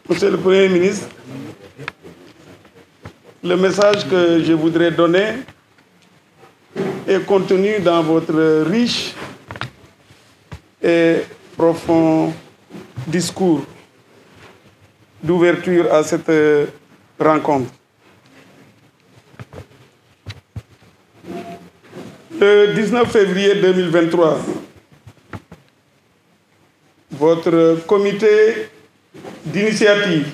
Monsieur le Premier ministre, le message que je voudrais donner est contenu dans votre riche et profond discours d'ouverture à cette rencontre. Le 19 février 2023, votre comité d'initiative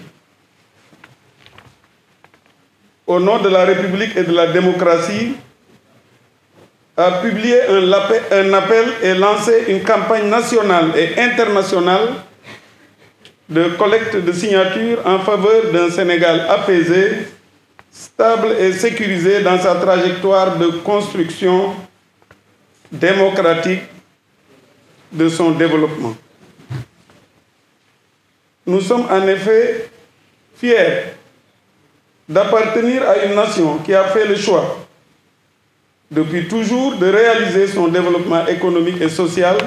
au nom de la République et de la démocratie a publié un appel et lancé une campagne nationale et internationale de collecte de signatures en faveur d'un Sénégal apaisé, stable et sécurisé dans sa trajectoire de construction démocratique de son développement. Nous sommes en effet fiers d'appartenir à une nation qui a fait le choix depuis toujours de réaliser son développement économique et social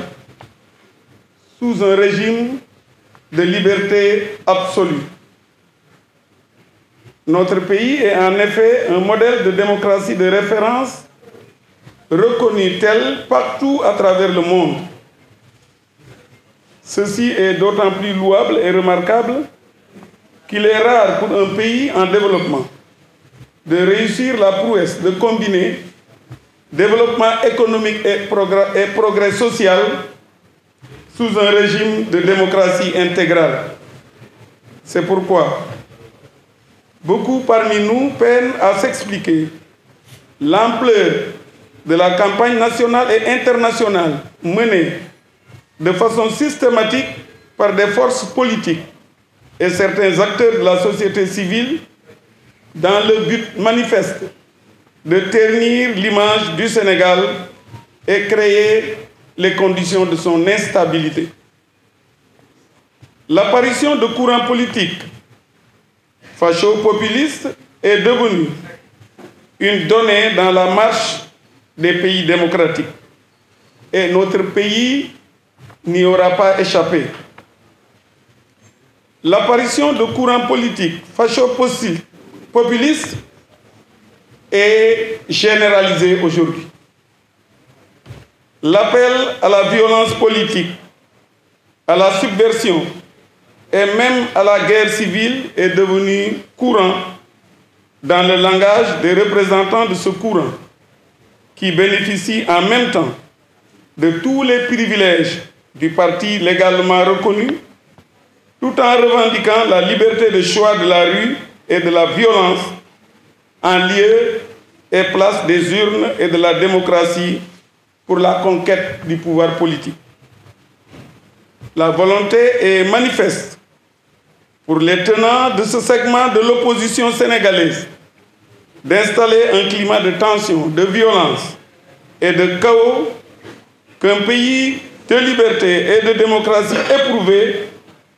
sous un régime de liberté absolue. Notre pays est en effet un modèle de démocratie de référence reconnu tel partout à travers le monde. Ceci est d'autant plus louable et remarquable qu'il est rare pour un pays en développement de réussir la prouesse de combiner développement économique et progrès social sous un régime de démocratie intégrale. C'est pourquoi beaucoup parmi nous peinent à s'expliquer l'ampleur de la campagne nationale et internationale menée de façon systématique par des forces politiques et certains acteurs de la société civile dans le but manifeste de ternir l'image du Sénégal et créer les conditions de son instabilité. L'apparition de courants politiques facho-populistes est devenue une donnée dans la marche des pays démocratiques. Et notre pays n'y aura pas échappé. L'apparition de courants politiques facho-populistes est généralisée aujourd'hui. L'appel à la violence politique, à la subversion et même à la guerre civile est devenu courant dans le langage des représentants de ce courant qui bénéficient en même temps de tous les privilèges du parti légalement reconnu, tout en revendiquant la liberté de choix de la rue et de la violence en lieu et place des urnes et de la démocratie pour la conquête du pouvoir politique. La volonté est manifeste pour les tenants de ce segment de l'opposition sénégalaise d'installer un climat de tension, de violence et de chaos qu'un pays de liberté et de démocratie éprouvé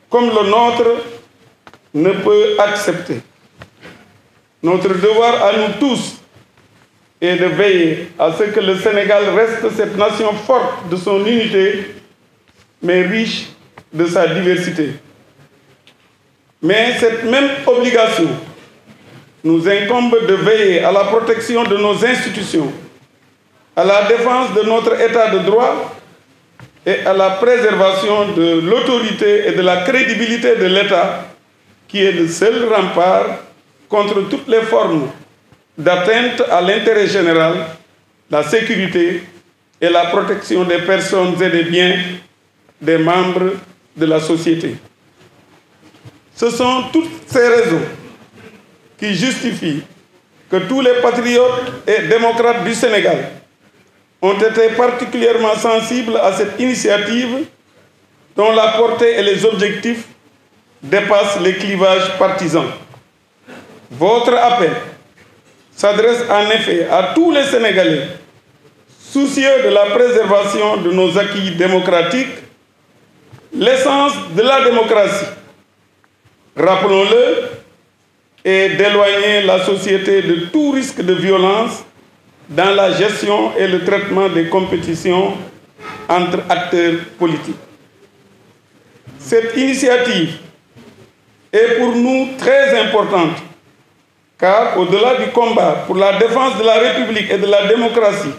comme le nôtre ne peut accepter. Notre devoir à nous tous est de veiller à ce que le Sénégal reste cette nation forte de son unité, mais riche de sa diversité. Mais cette même obligation nous incombe de veiller à la protection de nos institutions, à la défense de notre État de droit et à la préservation de l'autorité et de la crédibilité de l'État, qui est le seul rempart contre toutes les formes d'atteinte à l'intérêt général, la sécurité et la protection des personnes et des biens des membres de la société. Ce sont toutes ces raisons qui justifient que tous les patriotes et démocrates du Sénégal ont été particulièrement sensibles à cette initiative dont la portée et les objectifs dépassent les clivages partisans. Votre appel s'adresse en effet à tous les Sénégalais soucieux de la préservation de nos acquis démocratiques, l'essence de la démocratie, rappelons-le, est d'éloigner la société de tout risque de violence dans la gestion et le traitement des compétitions entre acteurs politiques. Cette initiative est pour nous très importante, car au-delà du combat pour la défense de la République et de la démocratie,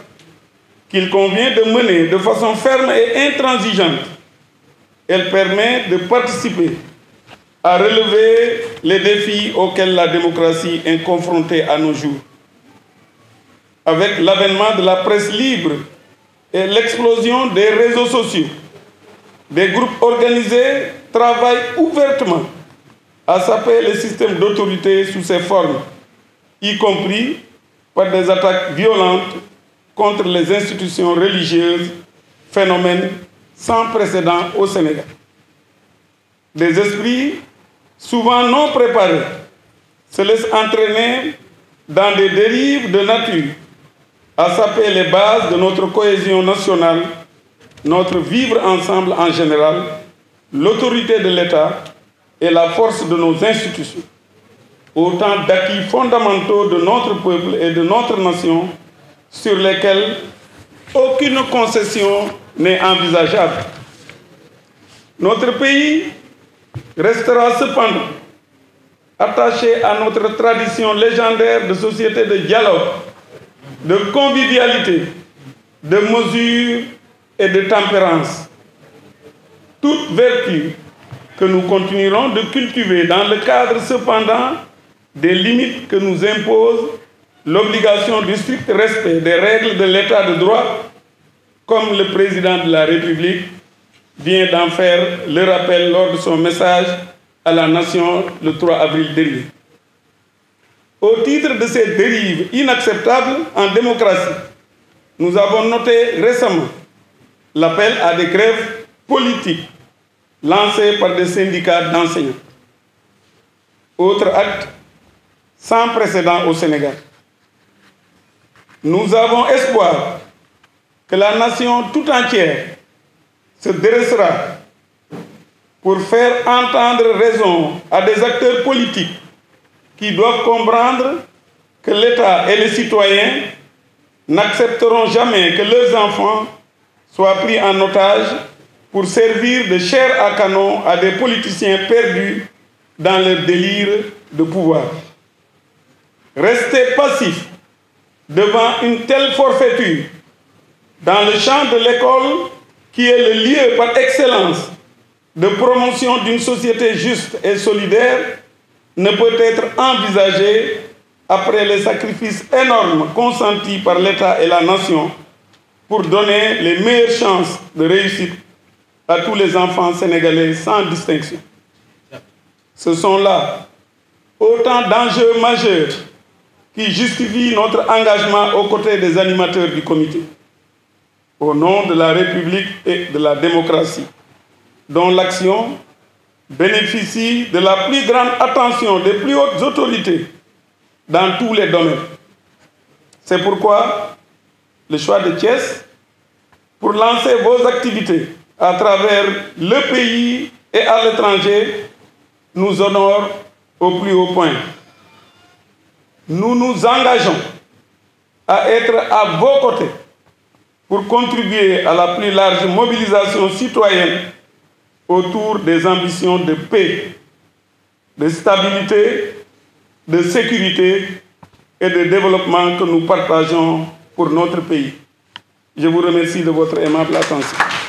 qu'il convient de mener de façon ferme et intransigeante, elle permet de participer à relever les défis auxquels la démocratie est confrontée à nos jours. Avec l'avènement de la presse libre et l'explosion des réseaux sociaux, des groupes organisés travaillent ouvertement à saper le système d'autorité sous ses formes, y compris par des attaques violentes contre les institutions religieuses, phénomène sans précédent au Sénégal. Des esprits souvent non préparés se laissent entraîner dans des dérives de nature à saper les bases de notre cohésion nationale, notre vivre ensemble en général, l'autorité de l'État et la force de nos institutions. Autant d'acquis fondamentaux de notre peuple et de notre nation sur lesquels aucune concession n'est envisageable. Notre pays restera cependant attaché à notre tradition légendaire de société de dialogue, de convivialité, de mesure et de tempérance. Toute vertu que nous continuerons de cultiver dans le cadre cependant des limites que nous impose l'obligation du strict respect des règles de l'état de droit, comme le président de la République vient d'en faire le rappel lors de son message à la nation le 3 avril dernier. Au titre de ces dérives inacceptables en démocratie, nous avons noté récemment l'appel à des grèves politiques lancées par des syndicats d'enseignants. Autre acte sans précédent au Sénégal. Nous avons espoir que la nation tout entière se dressera pour faire entendre raison à des acteurs politiques qui doivent comprendre que l'État et les citoyens n'accepteront jamais que leurs enfants soient pris en otage pour servir de chair à canon à des politiciens perdus dans leur délire de pouvoir. Rester passif devant une telle forfaiture dans le champ de l'école qui est le lieu par excellence de promotion d'une société juste et solidaire ne peut être envisagé après les sacrifices énormes consentis par l'État et la nation pour donner les meilleures chances de réussite à tous les enfants sénégalais sans distinction. Ce sont là autant d'enjeux majeurs qui justifient notre engagement aux côtés des animateurs du comité, au nom de la République et de la démocratie, dont l'action bénéficie de la plus grande attention des plus hautes autorités dans tous les domaines. C'est pourquoi le choix de Thiès pour lancer vos activités à travers le pays et à l'étranger nous honore au plus haut point. Nous nous engageons à être à vos côtés pour contribuer à la plus large mobilisation citoyenne autour des ambitions de paix, de stabilité, de sécurité et de développement que nous partageons pour notre pays. Je vous remercie de votre aimable attention.